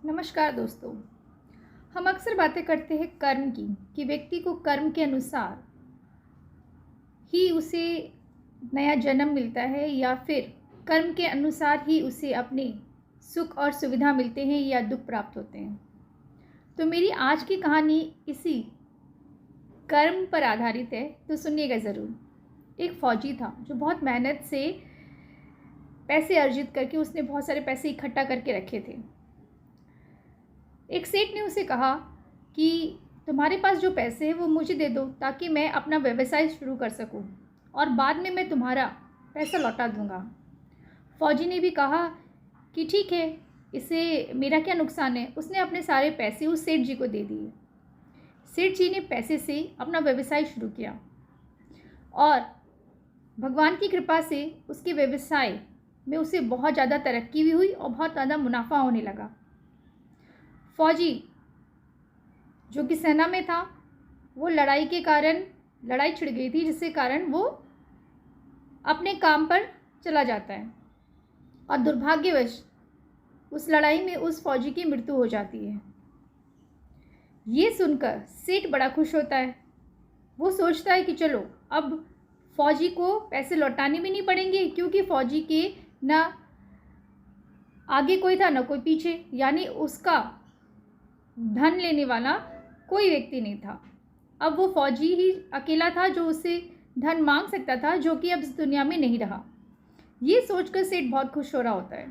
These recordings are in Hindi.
नमस्कार दोस्तों। हम अक्सर बातें करते हैं कर्म की कि व्यक्ति को कर्म के अनुसार ही उसे नया जन्म मिलता है या फिर कर्म के अनुसार ही उसे अपने सुख और सुविधा मिलते हैं या दुख प्राप्त होते हैं। तो मेरी आज की कहानी इसी कर्म पर आधारित है, तो सुनिएगा ज़रूर। एक फौजी था जो बहुत मेहनत से पैसे अर्जित करके उसने बहुत सारे पैसे इकट्ठा करके रखे थे। एक सेठ ने उसे कहा कि तुम्हारे पास जो पैसे हैं वो मुझे दे दो ताकि मैं अपना व्यवसाय शुरू कर सकूं और बाद में मैं तुम्हारा पैसा लौटा दूंगा। फौजी ने भी कहा कि ठीक है, इसे मेरा क्या नुकसान है। उसने अपने सारे पैसे उस सेठ जी को दे दिए। सेठ जी ने पैसे से अपना व्यवसाय शुरू किया और भगवान की कृपा से उसके व्यवसाय में उसे बहुत ज़्यादा तरक्की भी हुई और बहुत ज़्यादा मुनाफा होने लगा। फौजी जो कि सेना में था, वो लड़ाई के कारण लड़ाई छिड़ गई थी, जिसके कारण वो अपने काम पर चला जाता है और दुर्भाग्यवश उस लड़ाई में उस फौजी की मृत्यु हो जाती है। ये सुनकर सेठ बड़ा खुश होता है। वो सोचता है कि चलो अब फौजी को पैसे लौटाने भी नहीं पड़ेंगे, क्योंकि फौजी के ना आगे कोई था ना कोई पीछे, यानी उसका धन लेने वाला कोई व्यक्ति नहीं था। अब वो फौजी ही अकेला था जो उससे धन मांग सकता था, जो कि अब इस दुनिया में नहीं रहा। ये सोचकर सेठ बहुत खुश हो रहा होता है।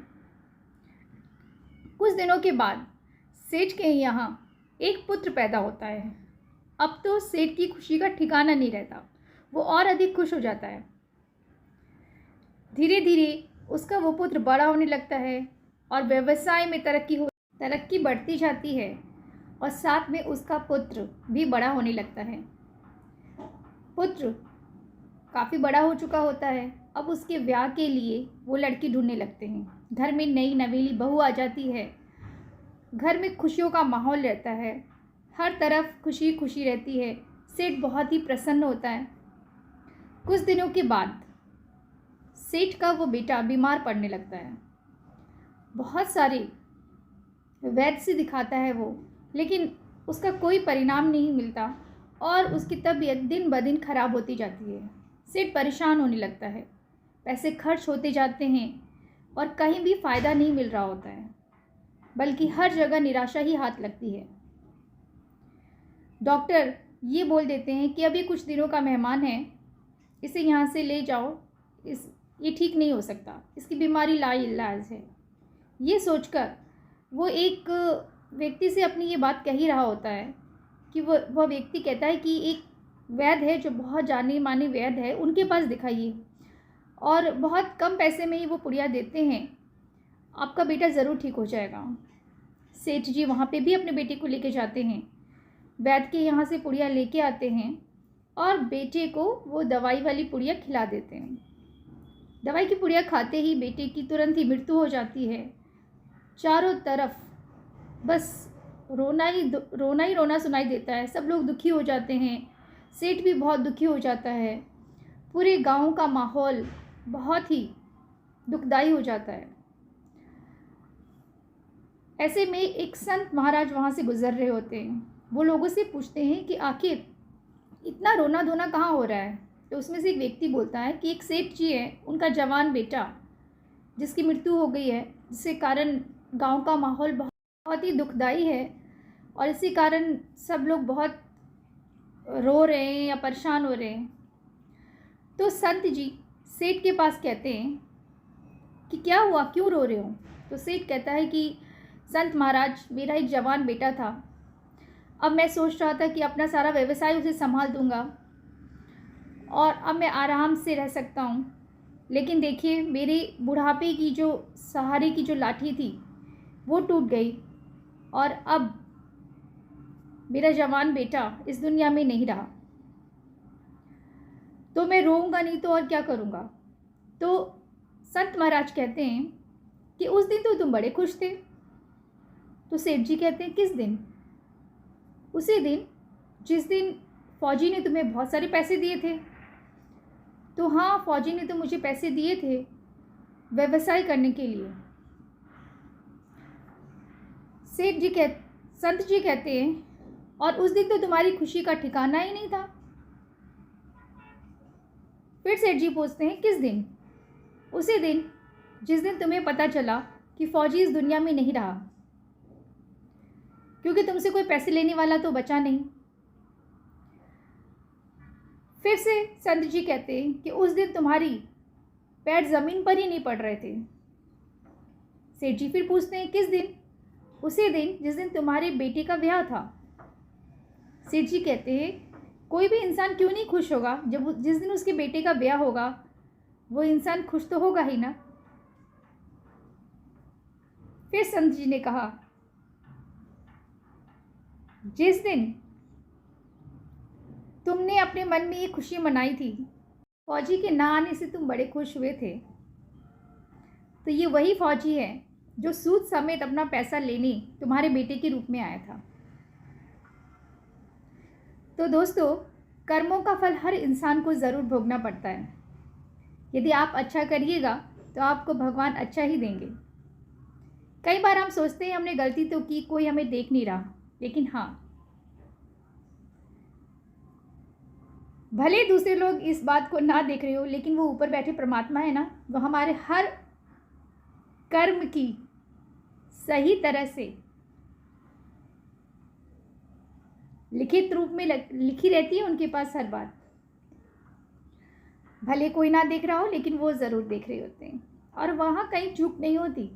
कुछ दिनों के बाद सेठ के यहाँ एक पुत्र पैदा होता है। अब तो सेठ की खुशी का ठिकाना नहीं रहता, वो और अधिक खुश हो जाता है। धीरे धीरे उसका वो पुत्र बड़ा होने लगता है और व्यवसाय में तरक्की बढ़ती जाती है और साथ में उसका पुत्र भी बड़ा होने लगता है। पुत्र काफ़ी बड़ा हो चुका होता है। अब उसके ब्याह के लिए वो लड़की ढूंढने लगते हैं। घर में नई नवेली बहू आ जाती है। घर में खुशियों का माहौल रहता है, हर तरफ खुशी खुशी रहती है। सेठ बहुत ही प्रसन्न होता है। कुछ दिनों के बाद सेठ का वो बेटा बीमार पड़ने लगता है। बहुत सारे वैद्य से दिखाता है वो, लेकिन उसका कोई परिणाम नहीं मिलता और उसकी तबीयत दिन ब दिन खराब होती जाती है। सेठ परेशान होने लगता है। पैसे खर्च होते जाते हैं और कहीं भी फ़ायदा नहीं मिल रहा होता है, बल्कि हर जगह निराशा ही हाथ लगती है। डॉक्टर ये बोल देते हैं कि अभी कुछ दिनों का मेहमान है, इसे यहाँ से ले जाओ, ये ठीक नहीं हो सकता, इसकी बीमारी लाइलाज है। ये सोचकर वो एक व्यक्ति से अपनी ये बात कह ही रहा होता है कि वह व्यक्ति कहता है कि एक वैद्य है जो बहुत जाने माने वैद्य है, उनके पास दिखाइए और बहुत कम पैसे में ही वो पुड़िया देते हैं, आपका बेटा ज़रूर ठीक हो जाएगा। सेठ जी वहाँ पे भी अपने बेटे को लेके जाते हैं। वैद्य के यहाँ से पुड़िया लेके आते हैं और बेटे को वो दवाई वाली पुड़िया खिला देते हैं। दवाई की पुड़िया खाते ही बेटे की तुरंत ही मृत्यु हो जाती है। चारों तरफ बस रोना ही रोना सुनाई देता है। सब लोग दुखी हो जाते हैं। सेठ भी बहुत दुखी हो जाता है। पूरे गांव का माहौल बहुत ही दुखदाई हो जाता है। ऐसे में एक संत महाराज वहाँ से गुजर रहे होते हैं। वो लोगों से पूछते हैं कि आखिर इतना रोना धोना कहाँ हो रहा है। तो उसमें से एक व्यक्ति बोलता है कि एक सेठ जी है, उनका जवान बेटा जिसकी मृत्यु हो गई है, जिसके कारण गांव का माहौल बहुत ही दुखदाई है और इसी कारण सब लोग बहुत रो रहे हैं या परेशान हो रहे हैं। तो संत जी सेठ के पास कहते हैं कि क्या हुआ, क्यों रो रहे हो। तो सेठ कहता है कि संत महाराज, मेरा एक जवान बेटा था, अब मैं सोच रहा था कि अपना सारा व्यवसाय उसे संभाल दूंगा और अब मैं आराम से रह सकता हूँ, लेकिन देखिए मेरे बुढ़ापे की जो सहारे की जो लाठी थी वो टूट गई और अब मेरा जवान बेटा इस दुनिया में नहीं रहा, तो मैं रोऊंगा नहीं तो और क्या करूँगा। तो संत महाराज कहते हैं कि उस दिन तो तुम बड़े खुश थे। तो सेठ जी कहते हैं किस दिन। उसी दिन जिस दिन फौजी ने तुम्हें बहुत सारे पैसे दिए थे। तो हाँ, फौजी ने तो मुझे पैसे दिए थे व्यवसाय करने के लिए। संत जी कहते हैं, और उस दिन तो तुम्हारी खुशी का ठिकाना ही नहीं था। फिर सेठ जी पूछते हैं, किस दिन? उसी दिन जिस दिन तुम्हें पता चला कि फौजी इस दुनिया में नहीं रहा, क्योंकि तुमसे कोई पैसे लेने वाला तो बचा नहीं। फिर से संत जी कहते हैं कि उस दिन तुम्हारी पैर जमीन पर ही नहीं पड़ रहे थे। सेठ जी फिर पूछते हैं, किस दिन? उसी दिन जिस दिन तुम्हारे बेटे का ब्याह था। सेठ जी कहते हैं, कोई भी इंसान क्यों नहीं खुश होगा जब जिस दिन उसके बेटे का ब्याह होगा, वो इंसान खुश तो होगा ही ना। फिर संत जी ने कहा, जिस दिन तुमने अपने मन में ये खुशी मनाई थी, फौजी के ना आने से तुम बड़े खुश हुए थे, तो ये वही फौजी है जो सूद समेत अपना पैसा लेने तुम्हारे बेटे के रूप में आया था। तो दोस्तों, कर्मों का फल हर इंसान को ज़रूर भोगना पड़ता है। यदि आप अच्छा करिएगा तो आपको भगवान अच्छा ही देंगे। कई बार हम सोचते हैं हमने गलती तो की, कोई हमें देख नहीं रहा, लेकिन हाँ, भले दूसरे लोग इस बात को ना देख रहे हो, लेकिन वो ऊपर बैठे परमात्मा है ना, वो हमारे हर कर्म की सही तरह से लिखित रूप में लिखी रहती है उनके पास हर बात। भले कोई ना देख रहा हो, लेकिन वो ज़रूर देख रहे होते हैं, और वहाँ कहीं चूक नहीं होती।